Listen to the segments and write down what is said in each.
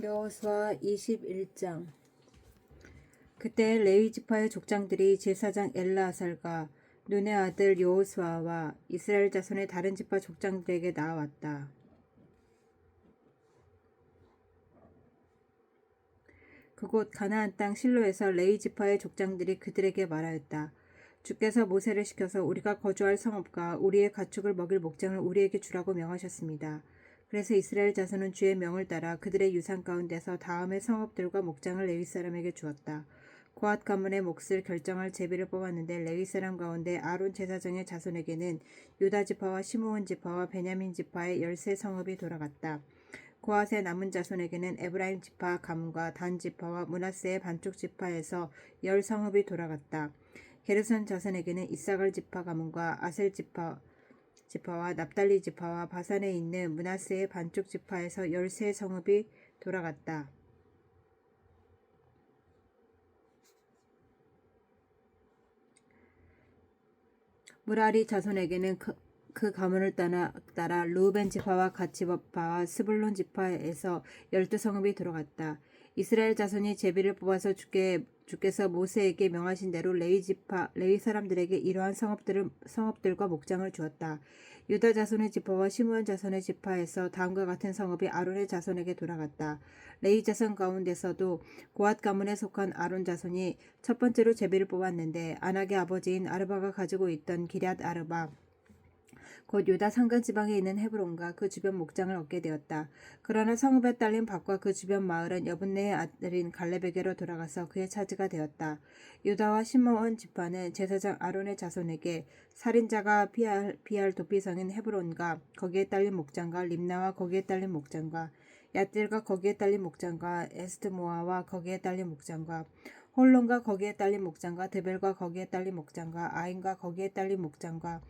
여호수아 21장. 그때 레위 지파의 족장들이 제사장 엘르아살과 눈의 아들 여호수아와 이스라엘 자손의 다른 지파 족장들에게 나아왔다. 그곳 가나안 땅 실로에서 레위 지파의 족장들이 그들에게 말하였다. 주께서 모세를 시켜서 우리가 거주할 성읍과 우리의 가축을 먹일 목장을 우리에게 주라고 명하셨습니다. 그래서 이스라엘 자손은 주의 명을 따라 그들의 유산 가운데서 다음의 성읍들과 목장을 레위 사람에게 주었다. 고앗 가문의 몫을 결정할 제비를 뽑았는데 레위 사람 가운데 아론 제사장의 자손에게는 유다 지파와 시므온 지파와 베냐민 지파의 13성읍이 돌아갔다. 고앗의 남은 자손에게는 에브라임 지파 가문과 단 지파와 므낫세의 반쪽 지파에서 10성읍이 돌아갔다. 게르손 자손에게는 이사갈 지파 가문과 아셀 지파와 납달리 지파와 바산에 있는 므낫세의 반쪽 지파에서 13성읍이 돌아갔다. 무라리 자손에게는 그 가문을 따라 르우벤 지파와 갓 지파와 스불론 지파에서 12성읍이 들어갔다. 이스라엘 자손이 제비를 뽑아서 주께서 모세에게 명하신 대로 레위 사람들에게 이러한 성읍들과 목장을 주었다. 유다 자손의 지파와 시므온 자손의 지파에서 다음과 같은 성읍이 아론의 자손에게 돌아갔다. 레위 자손 가운데서도 고앗 가문에 속한 아론 자손이 첫 번째로 제비를 뽑았는데 아낙의 아버지인 아르바가 가지고 있던 기럇 아르바 곧 유다 산간 지방에 있는 헤브론과 그 주변 목장을 얻게 되었다. 그러나 성읍에 딸린 밭과 그 주변 마을은 여분네의 아들인 갈렙에게로 돌아가서 그의 차지가 되었다. 유다와 시므온 지파는 제사장 아론의 자손에게 살인자가 피할 도피성인 헤브론과 거기에 딸린 목장과 림나와 거기에 딸린 목장과 얏딜과 거기에 딸린 목장과 에스드모아와 거기에 딸린 목장과 홀론과 거기에 딸린 목장과 드벨과 거기에 딸린 목장과 아인과 거기에 딸린 목장과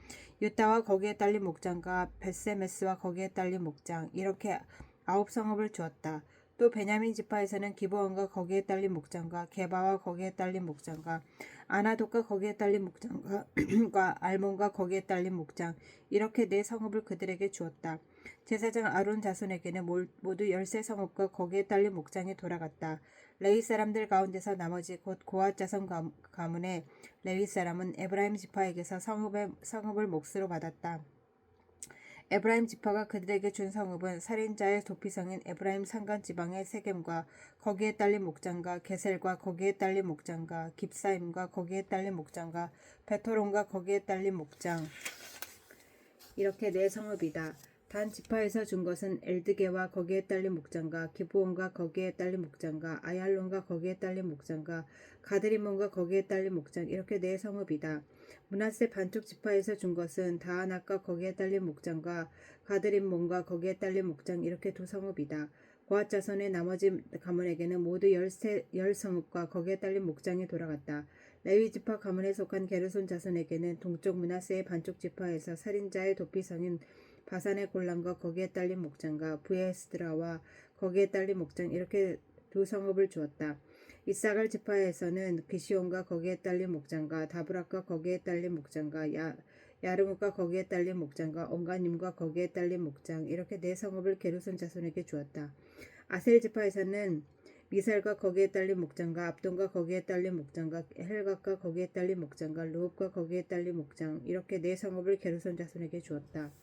유타와 거기에 딸린 목장과 벳세메스와 거기에 딸린 목장 이렇게 9성읍을 주었다. 또 베냐민 지파에서는 기브온과 거기에 딸린 목장과 게바와 거기에 딸린 목장과 아나돗과 거기에 딸린 목장과 알몬과 거기에 딸린 목장 이렇게 4성읍을 그들에게 주었다. 제사장 아론 자손에게는 모두 13성읍과 거기에 딸린 목장이 돌아갔다. 레위 사람들 가운데서 나머지 곧 고앗 자손 가문의 레위 사람은 에브라임 지파에게서 성읍을 몫으로 받았다. 에브라임 지파가 그들에게 준 성읍은 살인자의 도피성인 에브라임 산간 지방의 세겜과 거기에 딸린 목장과 게셀과 거기에 딸린 목장과 깁사임과 거기에 딸린 목장과 베토론과 거기에 딸린 목장 이렇게 4성읍이다. 단 지파에서 준 것은 엘드게와 거기에 딸린 목장과 기브온과 거기에 딸린 목장과 아얄론과 거기에 딸린 목장과 가드리몬과 거기에 딸린 목장 이렇게 4성읍이다. 므낫세 반쪽 지파에서 준 것은 다하낙과 거기에 딸린 목장과 가드림몬과 거기에 딸린 목장 이렇게 2성읍이다. 고앗 자손의 나머지 가문에게는 모두 10성읍과 거기에 딸린 목장이 돌아갔다. 레위 지파 가문에 속한 게르손 자손에게는 동쪽 므낫세의 반쪽 지파에서 살인자의 도피성인 바산의 골란과 거기에 딸린 목장과 브에스드라와 거기에 딸린 목장 이렇게 2성읍을 주었다. 이사갈 지파에서는 기시온과 거기에 딸린 목장과 다브락과 거기에 딸린 목장과 야르뭇과 거기에 딸린 목장과 온가님과 거기에 딸린 목장 이렇게 4성읍을 게르손 자손에게 주었다. 아셀 지파에서는 미살과 거기에 딸린 목장과 압돈과 거기에 딸린 목장과 헬각과 거기에 딸린 목장과 르홉과 거기에 딸린 목장 이렇게 4성읍을 게르손 자손에게 주었다.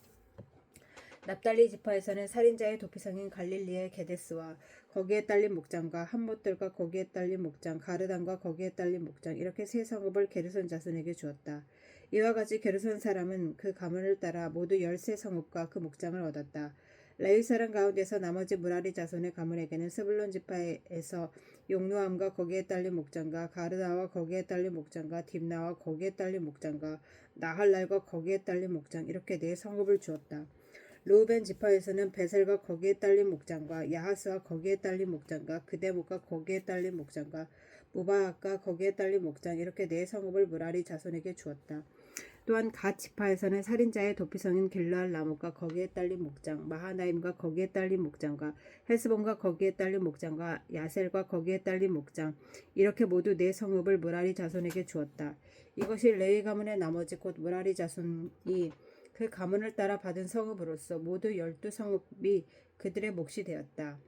납달리 지파에서는 살인자의 도피성인 갈릴리의 게데스와 거기에 딸린 목장과 함못들과 거기에 딸린 목장, 가르단과 거기에 딸린 목장 이렇게 3성읍을 게르손 자손에게 주었다. 이와 같이 게르손 사람은 그 가문을 따라 모두 13성읍과 그 목장을 얻었다. 레위 사람 가운데서 나머지 무라리 자손의 가문에게는 스불론 지파에서 용루함과 거기에 딸린 목장과 가르다와 거기에 딸린 목장과 딥나와 거기에 딸린 목장과 나할랄과 거기에 딸린 목장 이렇게 4성읍을 주었다. 르우벤 지파에서는 베셀과 거기에 딸린 목장과 야하스와 거기에 딸린 목장과 그데못과 거기에 딸린 목장과 무바학과 거기에 딸린 목장 이렇게 4성읍을 무라리 자손에게 주었다. 또한 갓 지파에서는 살인자의 도피성인 길르알 라못과 거기에 딸린 목장, 마하나임과 거기에 딸린 목장과 헤스본과 거기에 딸린 목장과 야셀과 거기에 딸린 목장 이렇게 모두 4성읍을 무라리 자손에게 주었다. 이것이 레위 가문의 나머지 곧 무라리 자손이 그 가문을 따라 받은 성읍으로서 모두 12성읍이 그들의 몫이 되었다.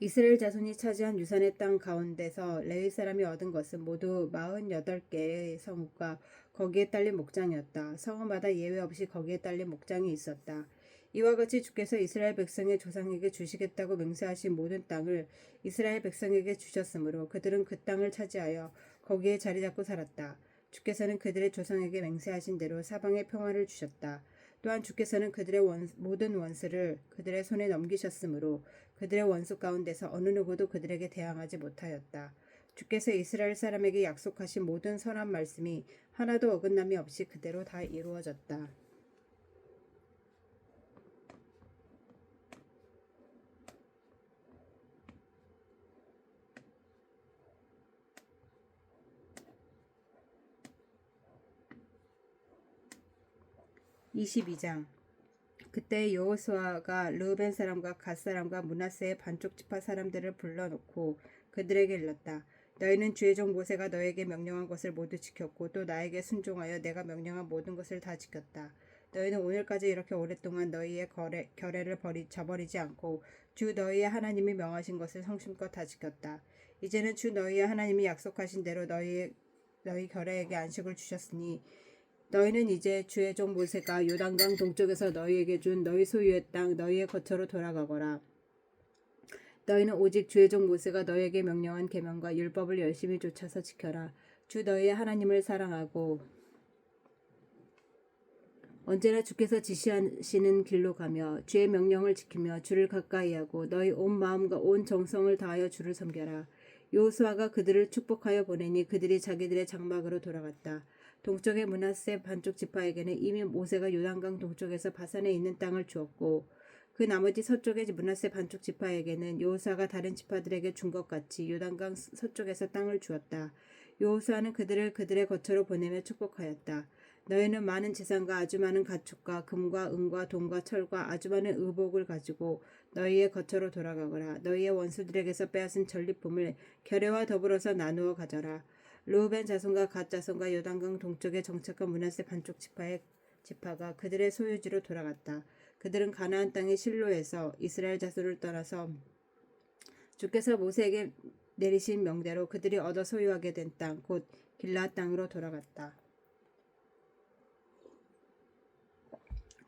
이스라엘 자손이 차지한 유산의 땅 가운데서 레위 사람이 얻은 것은 모두 48개의 성읍과 거기에 딸린 목장이었다. 성읍마다 예외 없이 거기에 딸린 목장이 있었다. 이와 같이 주께서 이스라엘 백성의 조상에게 주시겠다고 맹세하신 모든 땅을 이스라엘 백성에게 주셨으므로 그들은 그 땅을 차지하여 거기에 자리 잡고 살았다. 주께서는 그들의 조상에게 맹세하신 대로 사방에 평화를 주셨다. 또한 주께서는 그들의 모든 원수를 그들의 손에 넘기셨으므로 그들의 원수 가운데서 어느 누구도 그들에게 대항하지 못하였다. 주께서 이스라엘 사람에게 약속하신 모든 선한 말씀이 하나도 어긋남이 없이 그대로 다 이루어졌다. 22장. 그때 여호수아가 르우벤 사람과 갓 사람과 므낫세의 반쪽 지파 사람들을 불러놓고 그들에게 일렀다. 너희는 주의 종 모세가 너에게 명령한 것을 모두 지켰고 또 나에게 순종하여 내가 명령한 모든 것을 다 지켰다. 너희는 오늘까지 이렇게 오랫동안 너희의 결례를 저버리지 않고 주 너희의 하나님이 명하신 것을 성심껏 다 지켰다. 이제는 주 너희의 하나님이 약속하신 대로 너희 결례에게 안식을 주셨으니 너희는 이제 주의 종 모세가 요단강 동쪽에서 너희에게 준 너희 소유의 땅 너희의 거처로 돌아가거라. 너희는 오직 주의 종 모세가 너희에게 명령한 계명과 율법을 열심히 쫓아서 지켜라. 주 너희의 하나님을 사랑하고 언제나 주께서 지시하시는 길로 가며 주의 명령을 지키며 주를 가까이하고 너희 온 마음과 온 정성을 다하여 주를 섬겨라. 여호수아가 그들을 축복하여 보내니 그들이 자기들의 장막으로 돌아갔다. 동쪽의 므낫세 반쪽 지파에게는 이미 모세가 요단강 동쪽에서 바산에 있는 땅을 주었고 그 나머지 서쪽의 므낫세 반쪽 지파에게는 여호수아가 다른 지파들에게 준 것 같이 요단강 서쪽에서 땅을 주었다. 여호수아는 그들을 그들의 거처로 보내며 축복하였다. 너희는 많은 재산과 아주 많은 가축과 금과 은과 동과 철과 아주 많은 의복을 가지고 너희의 거처로 돌아가거라. 너희의 원수들에게서 빼앗은 전리품을 결례와 더불어서 나누어 가져라. 르우벤 자손과 갓 자손과 요단강 동쪽에 정착한 므낫세 반쪽 지파가 그들의 소유지로 돌아갔다. 그들은 가나안 땅의 실로에서 이스라엘 자손을 떠나서 주께서 모세에게 내리신 명대로 그들이 얻어 소유하게 된 땅 곧 길라앗 땅으로 돌아갔다.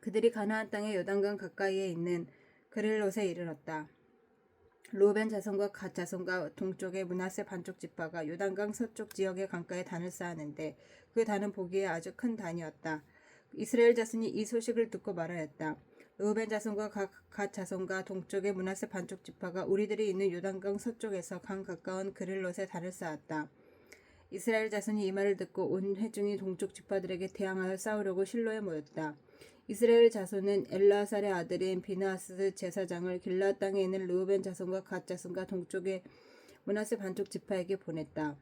그들이 가나안 땅의 요단강 가까이에 있는 그릴롯에 이르렀다. 르우벤 자손과 갓 자손과 동쪽의 므낫세 반쪽 지파가 요단강 서쪽 지역의 강가에 단을 쌓았는데 그 단은 보기에 아주 큰 단이었다. 이스라엘 자손이 이 소식을 듣고 말하였다. 르우벤 자손과 갓 자손과 동쪽의 므낫세 반쪽 지파가 우리들이 있는 요단강 서쪽에서 강 가까운 그릴롯에 단을 쌓았다. 이스라엘 자손이 이 말을 듣고 온 회중이 동쪽 지파들에게 대항하여 싸우려고 실로에 모였다. 이스라엘 자손은 엘라살의 아들인 비느하스 제사장을 길라앗 땅에 있는 르우벤 자손과 갓 자손과 동쪽의 므낫세 반쪽 지파에게 보냈다.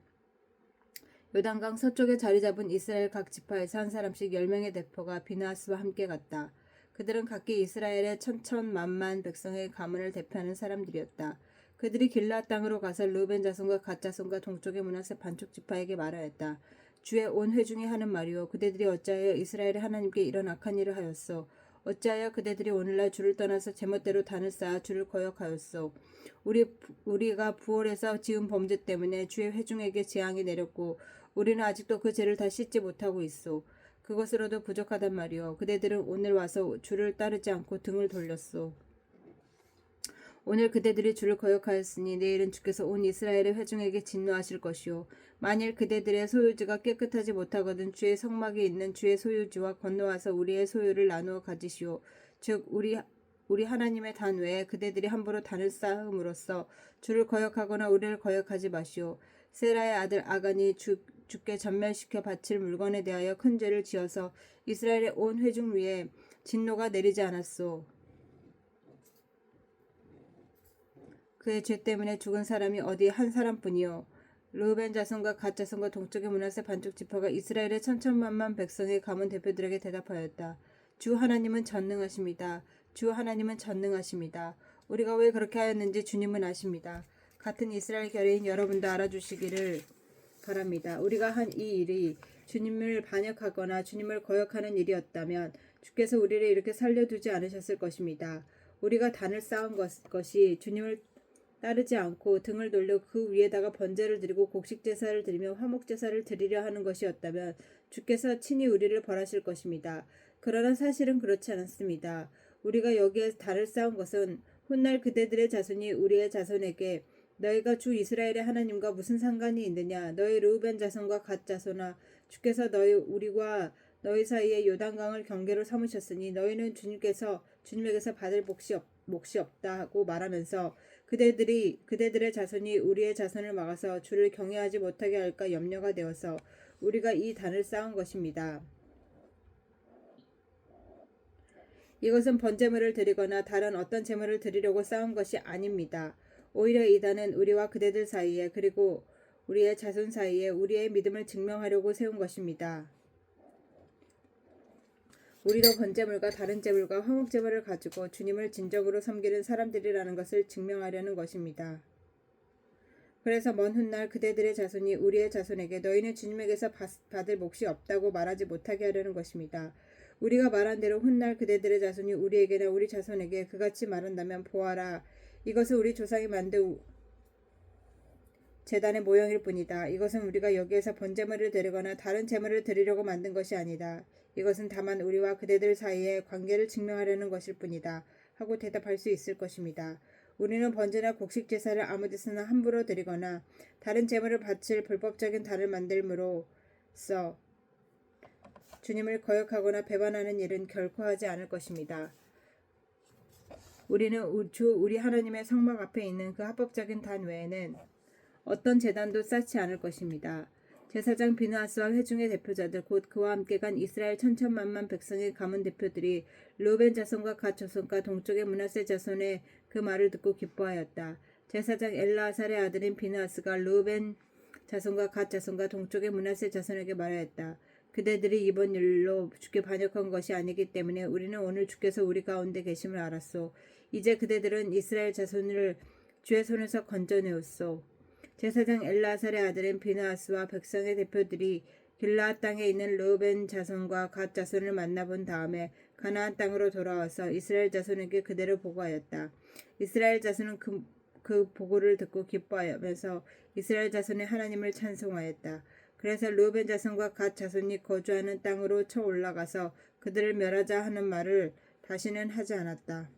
요단강 서쪽에 자리 잡은 이스라엘 각 지파에서 한 사람씩 10명의 대표가 비느하스와 함께 갔다. 그들은 각기 이스라엘의 천천만만 백성의 가문을 대표하는 사람들이었다. 그들이 길라앗 땅으로 가서 르우벤 자손과 갓 자손과 동쪽의 므낫세 반쪽 지파에게 말하였다. 주의 온 회중이 하는 말이요 그대들이 어찌하여 이스라엘의 하나님께 이런 악한 일을 하였소. 어찌하여 그대들이 오늘날 주를 떠나서 제멋대로 단을 쌓아 주를 거역하였소. 우리가 부월에서 지은 범죄 때문에 주의 회중에게 재앙이 내렸고 우리는 아직도 그 죄를 다 씻지 못하고 있소. 그것으로도 부족하단 말이요 그대들은 오늘 와서 주를 따르지 않고 등을 돌렸소. 오늘 그대들이 주를 거역하였으니 내일은 주께서 온 이스라엘의 회중에게 진노하실 것이요 만일 그대들의 소유지가 깨끗하지 못하거든 주의 성막에 있는 주의 소유지와 건너와서 우리의 소유를 나누어 가지시오. 즉 우리 하나님의 단 외에 그대들이 함부로 단을 쌓음으로써 주를 거역하거나 우리를 거역하지 마시오. 세라의 아들 아간이 주께 전멸시켜 바칠 물건에 대하여 큰 죄를 지어서 이스라엘의 온 회중 위에 진노가 내리지 않았소. 그의 죄 때문에 죽은 사람이 어디 한 사람뿐이요 르우벤 자손과 갓 자손과 동쪽의 므낫세 반쪽 지파가 이스라엘의 천천만만 백성의 가문 대표들에게 대답하였다. 주 하나님은 전능하십니다. 주 하나님은 전능하십니다. 우리가 왜 그렇게 하였는지 주님은 아십니다. 같은 이스라엘 결의인 여러분도 알아주시기를 바랍니다. 우리가 한 이 일이 주님을 반역하거나 주님을 거역하는 일이었다면 주께서 우리를 이렇게 살려두지 않으셨을 것입니다. 우리가 단을 쌓은 것이 주님을 따르지 않고 등을 돌려 그 위에다가 번제를 드리고 곡식 제사를 드리며 화목 제사를 드리려 하는 것이었다면 주께서 친히 우리를 벌하실 것입니다. 그러나 사실은 그렇지 않습니다. 우리가 여기에 달을 쌓은 것은 훗날 그대들의 자손이 우리의 자손에게 너희가 주 이스라엘의 하나님과 무슨 상관이 있느냐? 너희 르우벤 자손과 갓 자손아, 주께서 우리와 너희 사이에 요단강을 경계로 삼으셨으니 너희는 주님에게서 받을 몫이 없다 하고 말하면서 그대들의 자손이 우리의 자손을 막아서 주를 경외하지 못하게 할까 염려가 되어서 우리가 이 단을 쌓은 것입니다. 이것은 번제물을 드리거나 다른 어떤 제물을 드리려고 쌓은 것이 아닙니다. 오히려 이 단은 우리와 그대들 사이에 그리고 우리의 자손 사이에 우리의 믿음을 증명하려고 세운 것입니다. 우리도 번제물과 다른 제물과 화목제물을 가지고 주님을 진정으로 섬기는 사람들이라는 것을 증명하려는 것입니다. 그래서 먼 훗날 그대들의 자손이 우리의 자손에게 너희는 주님에게서 받을 몫이 없다고 말하지 못하게 하려는 것입니다. 우리가 말한 대로 훗날 그대들의 자손이 우리에게나 우리 자손에게 그같이 말한다면 보아라, 이것은 우리 조상이 만든 제단의 모형일 뿐이다. 이것은 우리가 여기에서 번제물을 드리거나 다른 제물을 드리려고 만든 것이 아니다. 이것은 다만 우리와 그대들 사이의 관계를 증명하려는 것일 뿐이다. 하고 대답할 수 있을 것입니다. 우리는 번제나 곡식 제사를 아무 데서나 함부로 드리거나 다른 제물을 바칠 불법적인 단을 만들므로써 주님을 거역하거나 배반하는 일은 결코 하지 않을 것입니다. 우리는 우리 하나님의 성막 앞에 있는 그 합법적인 단 외에는 어떤 제단도 쌓지 않을 것입니다. 제사장 비느하스와 회중의 대표자들 곧 그와 함께 간 이스라엘 천천만만 백성의 가문 대표들이 르우벤 자손과 갓 자손과 동쪽의 므낫세 자손의 그 말을 듣고 기뻐하였다. 제사장 엘라아살의 아들인 비느하스가 르우벤 자손과 갓 자손과 동쪽의 므낫세 자손에게 말하였다. 그대들이 이번 일로 주께 반역한 것이 아니기 때문에 우리는 오늘 주께서 우리 가운데 계심을 알았소. 이제 그대들은 이스라엘 자손을 주의 손에서 건져내었소. 제사장 엘라살의 아들인 비느하스와 백성의 대표들이 길라앗 땅에 있는 르우벤 자손과 갓 자손을 만나본 다음에 가나안 땅으로 돌아와서 이스라엘 자손에게 그대로 보고하였다. 이스라엘 자손은 그 보고를 듣고 기뻐하면서 이스라엘 자손의 하나님을 찬송하였다. 그래서 르우벤 자손과 갓 자손이 거주하는 땅으로 쳐 올라가서 그들을 멸하자 하는 말을 다시는 하지 않았다.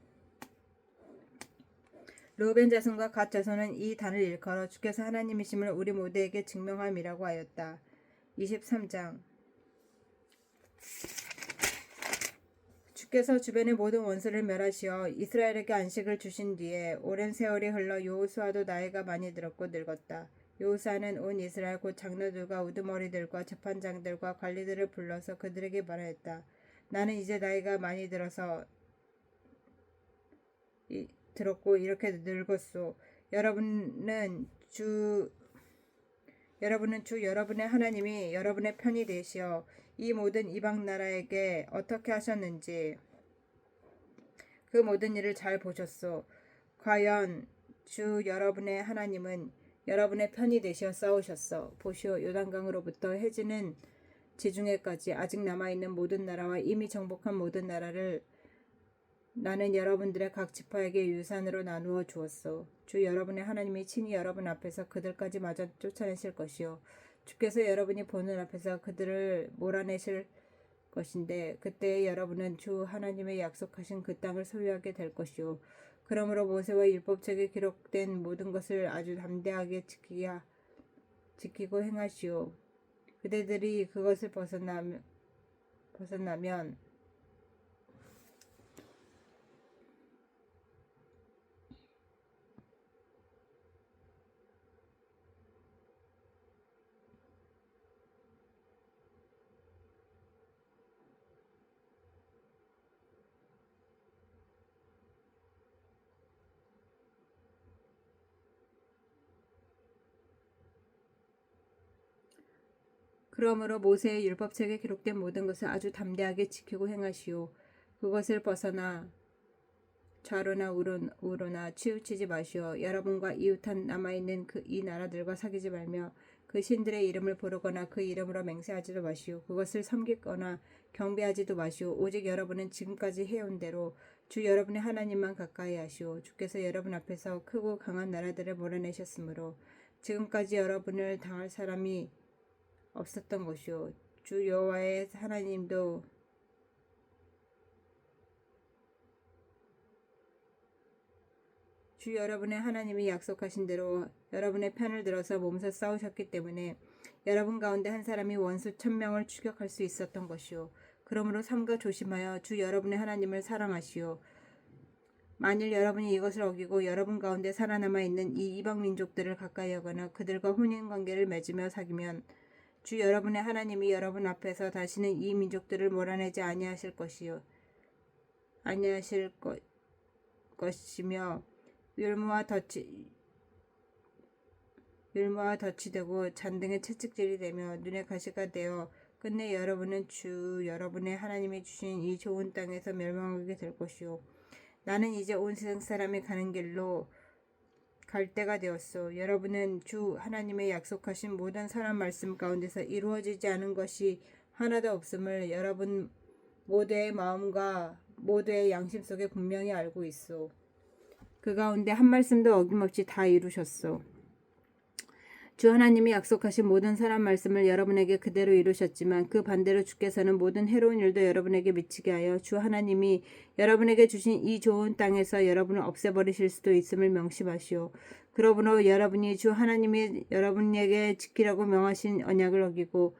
르우벤 자손과 갓 자손은 이 단을 일컬어 주께서 하나님이심을 우리 모두에게 증명함이라고 하였다. 23장 주께서 주변의 모든 원수를 멸하시어 이스라엘에게 안식을 주신 뒤에 오랜 세월이 흘러 여호수아도 나이가 많이 들었고 늙었다. 여호수아는 온 이스라엘 곧 장로들과 우두머리들과 재판장들과 관리들을 불러서 그들에게 말하였다. 나는 이제 나이가 많이 들었고 이렇게 늙었소. 여러분은 주 여러분의 하나님이 여러분의 편이 되시어 이 모든 이방 나라에게 어떻게 하셨는지 그 모든 일을 잘 보셨소. 과연 주 여러분의 하나님은 여러분의 편이 되시어 싸우셨소. 보시오, 요단강으로부터 해지는 지중해까지 아직 남아있는 모든 나라와 이미 정복한 모든 나라를 나는 여러분들의 각 지파에게 유산으로 나누어 주었소. 주 여러분의 하나님이 친히 여러분 앞에서 그들까지 마저 쫓아내실 것이요. 주께서 여러분이 보는 앞에서 그들을 몰아내실 것인데 그때 여러분은 주 하나님의 약속하신 그 땅을 소유하게 될 것이요. 그러므로 모세와 율법책에 기록된 모든 것을 아주 담대하게 지키고 행하시오. 그대들이 그것을 벗어나면 그러므로 모세의 율법책에 기록된 모든 것을 아주 담대하게 지키고 행하시오. 그것을 벗어나 좌로나 우로나 치우치지 마시오. 여러분과 이웃한 남아있는 이 나라들과 사귀지 말며 그 신들의 이름을 부르거나 그 이름으로 맹세하지도 마시오. 그것을 섬기거나 경배하지도 마시오. 오직 여러분은 지금까지 해온 대로 주 여러분의 하나님만 가까이 하시오. 주께서 여러분 앞에서 크고 강한 나라들을 몰아내셨으므로 지금까지 여러분을 당할 사람이 없었던 것이오. 주 여호와의 하나님도 주 여러분의 하나님이 약속하신 대로 여러분의 편을 들어서 몸서 싸우셨기 때문에 여러분 가운데 한 사람이 원수 1000명을 추격할 수 있었던 것이오. 그러므로 삼가 조심하여 주 여러분의 하나님을 사랑하시오. 만일 여러분이 이것을 어기고 여러분 가운데 살아남아 있는 이 이방 민족들을 가까이 하거나 그들과 혼인 관계를 맺으며 사귀면 주 여러분의 하나님이 여러분 앞에서 다시는 이 민족들을 몰아내지 아니하실 것이며 율무와 덫이 되고 잔등의 채찍질이 되며 눈의 가시가 되어 끝내 여러분은 주 여러분의 하나님이 주신 이 좋은 땅에서 멸망하게 될 것이요. 나는 이제 온 세상 사람이 가는 길로 갈 때가 되었소. 여러분은 주 하나님의 약속하신 모든 선한 말씀 가운데서 이루어지지 않은 것이 하나도 없음을 여러분 모두의 마음과 모두의 양심 속에 분명히 알고 있소. 그 가운데 한 말씀도 어김없이 다 이루셨소. 주 하나님이 약속하신 모든 선한 말씀을 여러분에게 그대로 이루셨지만 그 반대로 주께서는 모든 해로운 일도 여러분에게 미치게 하여 주 하나님이 여러분에게 주신 이 좋은 땅에서 여러분을 없애버리실 수도 있음을 명심하시오. 그러므로 여러분이 주 하나님이 여러분에게 지키라고 명하신 언약을 어기고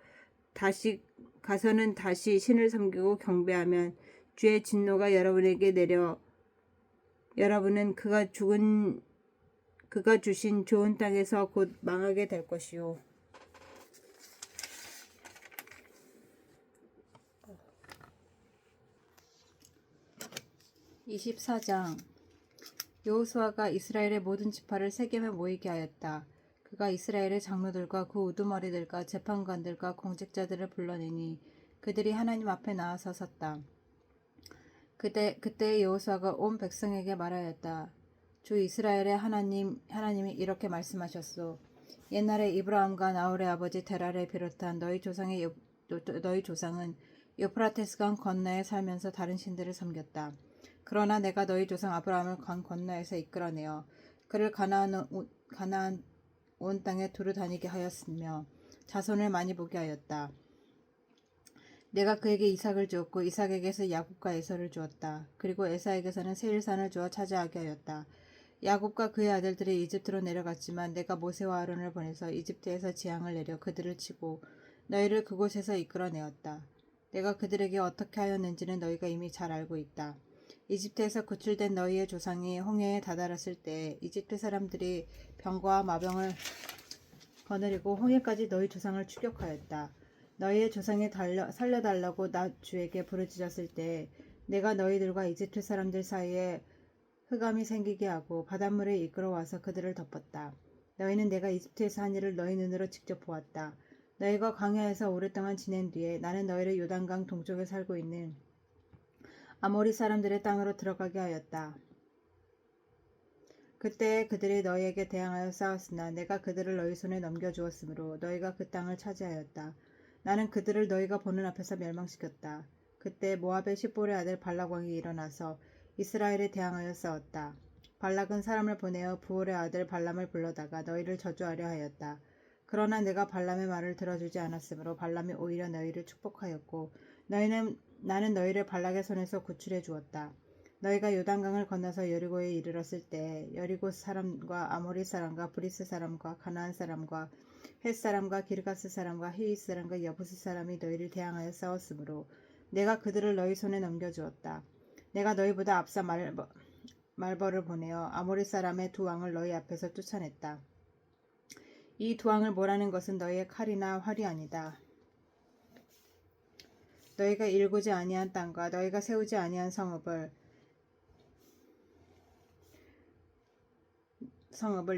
가서는 다시 신을 섬기고 경배하면 주의 진노가 여러분에게 내려 여러분은 그가 주신 좋은 땅에서 곧 망하게 될 것이요. 24장 여호수아가 이스라엘의 모든 지파를 세겜에 모이게 하였다. 그가 이스라엘의 장로들과 그 우두머리들과 재판관들과 공직자들을 불러내니 그들이 하나님 앞에 나와서 섰다. 그때 여호수아가 온 백성에게 말하였다. 주 이스라엘의 하나님이 이렇게 말씀하셨소. 옛날에 이브라함과 나홀의 아버지 데라를 비롯한 너희 조상은 유프라테스강 건너에 살면서 다른 신들을 섬겼다. 그러나 내가 너희 조상 아브라함을 강 건너에서 이끌어내어 그를 가나안 온 땅에 두루 다니게 하였으며 자손을 많이 보게 하였다. 내가 그에게 이삭을 주었고 이삭에게서 야곱과 에서를 주었다. 그리고 에사에게서는 세일산을 주어 차지하게 하였다. 야곱과 그의 아들들이 이집트로 내려갔지만 내가 모세와 아론을 보내서 이집트에서 재앙을 내려 그들을 치고 너희를 그곳에서 이끌어내었다. 내가 그들에게 어떻게 하였는지는 너희가 이미 잘 알고 있다. 이집트에서 구출된 너희의 조상이 홍해에 다다랐을 때 이집트 사람들이 병과 마병을 거느리고 홍해까지 너희 조상을 추격하였다. 너희의 조상이 살려달라고 나 주에게 부르짖었을 때 내가 너희들과 이집트 사람들 사이에 흑암이 생기게 하고 바닷물에 이끌어와서 그들을 덮었다. 너희는 내가 이집트에서 한 일을 너희 눈으로 직접 보았다. 너희가 광야에서 오랫동안 지낸 뒤에 나는 너희를 요단강 동쪽에 살고 있는 아모리 사람들의 땅으로 들어가게 하였다. 그때 그들이 너희에게 대항하여 싸웠으나 내가 그들을 너희 손에 넘겨주었으므로 너희가 그 땅을 차지하였다. 나는 그들을 너희가 보는 앞에서 멸망시켰다. 그때 모압의 십볼의 아들 발락 왕이 일어나서 이스라엘에 대항하여 싸웠다. 발락은 사람을 보내어 부올의 아들 발람을 불러다가 너희를 저주하려 하였다. 그러나 내가 발람의 말을 들어주지 않았으므로 발람이 오히려 너희를 축복하였고 나는 너희를 발락의 손에서 구출해 주었다. 너희가 요단강을 건너서 여리고에 이르렀을 때 여리고 사람과 아모리 사람과 브리스 사람과 가나안 사람과 헷 사람과 기르가스 사람과 히윗 사람과 여부스 사람이 너희를 대항하여 싸웠으므로 내가 그들을 너희 손에 넘겨주었다. 내가 너희보다 앞서 말벌을 보내어 아모리 사람의 두 왕을 너희 앞에서 쫓아냈다. 이 두 왕을 몰아낸 것은 너희의 칼이나 활이 아니다. 너희가 일구지 아니한 땅과 너희가 세우지 아니한 성읍을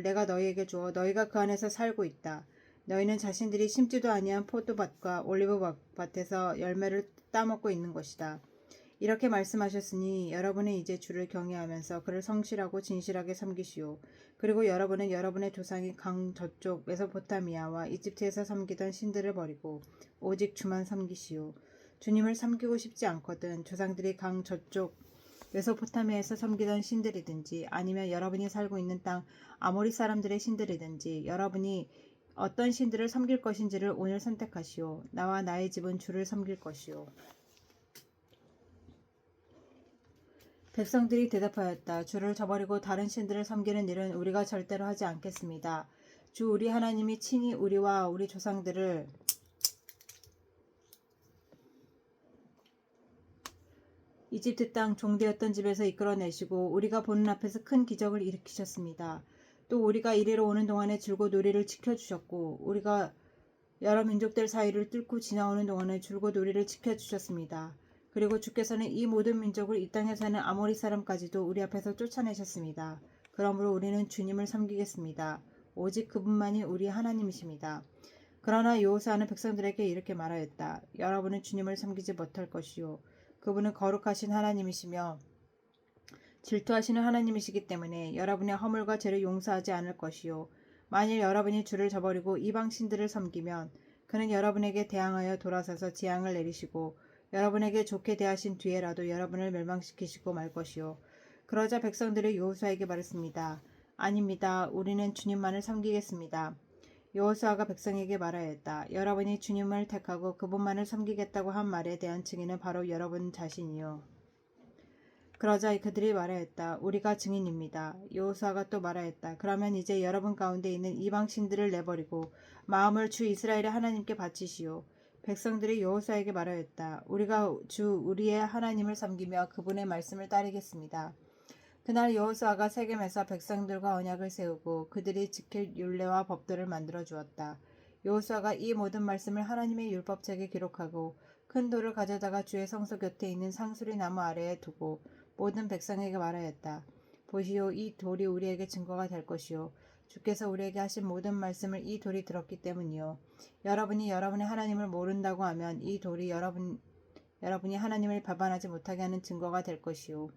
내가 너희에게 주어 너희가 그 안에서 살고 있다. 너희는 자신들이 심지도 아니한 포도밭과 올리브밭에서 열매를 따먹고 있는 것이다. 이렇게 말씀하셨으니 여러분은 이제 주를 경외하면서 그를 성실하고 진실하게 섬기시오. 그리고 여러분은 여러분의 조상이 강 저쪽 메소포타미아와 이집트에서 섬기던 신들을 버리고 오직 주만 섬기시오. 주님을 섬기고 싶지 않거든 조상들이 강 저쪽 메소포타미아에서 섬기던 신들이든지 아니면 여러분이 살고 있는 땅 아모리 사람들의 신들이든지 여러분이 어떤 신들을 섬길 것인지를 오늘 선택하시오. 나와 나의 집은 주를 섬길 것이오. 백성들이 대답하였다. 주를 저버리고 다른 신들을 섬기는 일은 우리가 절대로 하지 않겠습니다. 주 우리 하나님이 친히 우리와 우리 조상들을 이집트 땅 종되었던 집에서 이끌어내시고 우리가 보는 앞에서 큰 기적을 일으키셨습니다. 또 우리가 이리로 오는 동안에 줄곧 우리를 지켜주셨고 우리가 여러 민족들 사이를 뚫고 지나오는 동안에 줄곧 우리를 지켜주셨습니다. 그리고 주께서는 이 모든 민족을 이 땅에 사는 아모리 사람까지도 우리 앞에서 쫓아내셨습니다. 그러므로 우리는 주님을 섬기겠습니다. 오직 그분만이 우리 하나님이십니다. 그러나 여호수아는 백성들에게 이렇게 말하였다. 여러분은 주님을 섬기지 못할 것이요. 그분은 거룩하신 하나님이시며 질투하시는 하나님이시기 때문에 여러분의 허물과 죄를 용서하지 않을 것이요. 만일 여러분이 주를 저버리고 이방 신들을 섬기면 그는 여러분에게 대항하여 돌아서서 재앙을 내리시고 여러분에게 좋게 대하신 뒤에라도 여러분을 멸망시키시고 말 것이요. 그러자 백성들이 여호수아에게 말했습니다. 아닙니다. 우리는 주님만을 섬기겠습니다. 여호수아가 백성에게 말하였다. 여러분이 주님을 택하고 그분만을 섬기겠다고 한 말에 대한 증인은 바로 여러분 자신이요. 그러자 그들이 말하였다. 우리가 증인입니다. 여호수아가 또 말하였다. 그러면 이제 여러분 가운데 있는 이방 신들을 내버리고 마음을 주 이스라엘의 하나님께 바치시오. 백성들이 여호수아에게 말하였다. 우리가 주 우리의 하나님을 섬기며 그분의 말씀을 따르겠습니다. 그날 여호수아가 세겜에서 백성들과 언약을 세우고 그들이 지킬 율례와 법도를 만들어 주었다. 여호수아가 이 모든 말씀을 하나님의 율법책에 기록하고 큰 돌을 가져다가 주의 성소 곁에 있는 상수리 나무 아래에 두고 모든 백성에게 말하였다. 보시오, 이 돌이 우리에게 증거가 될 것이요. 주께서 우리에게 하신 모든 말씀을 이 돌이 들었기 때문이요. 여러분이 여러분의 하나님을 모른다고 하면 이 돌이 여러분이 하나님을 배반하지 못하게 하는 증거가 될 것이요.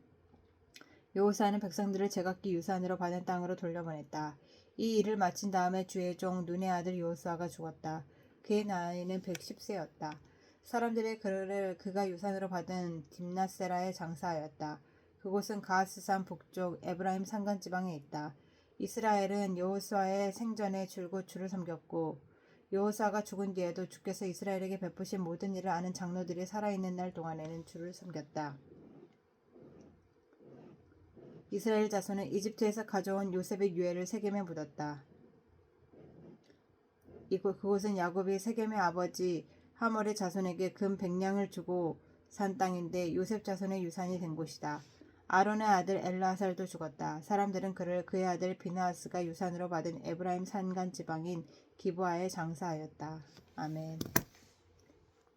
여호수아는 백성들을 제각기 유산으로 받은 땅으로 돌려보냈다. 이 일을 마친 다음에 주의 종 눈의 아들 여호수아가 죽었다. 그의 나이는 110세였다. 사람들이 그를 그가 유산으로 받은 딥낫세라에 장사하였다. 그곳은 가하스산 북쪽 에브라임 산간 지방에 있다. 이스라엘은 여호수아의 생전에 줄곧 주를 섬겼고 여호수아가 죽은 뒤에도 주께서 이스라엘에게 베푸신 모든 일을 아는 장로들이 살아있는 날 동안에는 주를 섬겼다. 이스라엘 자손은 이집트에서 가져온 요셉의 유해를 세겜에 묻었다. 그곳은 야곱이 세겜의 아버지 하몰의 자손에게 금 100냥을 주고 산 땅인데 요셉 자손의 유산이 된 곳이다. 아론의 아들 엘라살도 죽었다. 사람들은 그를 그의 아들 비느하스가 유산으로 받은 에브라임 산간 지방인 기브아에 장사하였다. 아멘.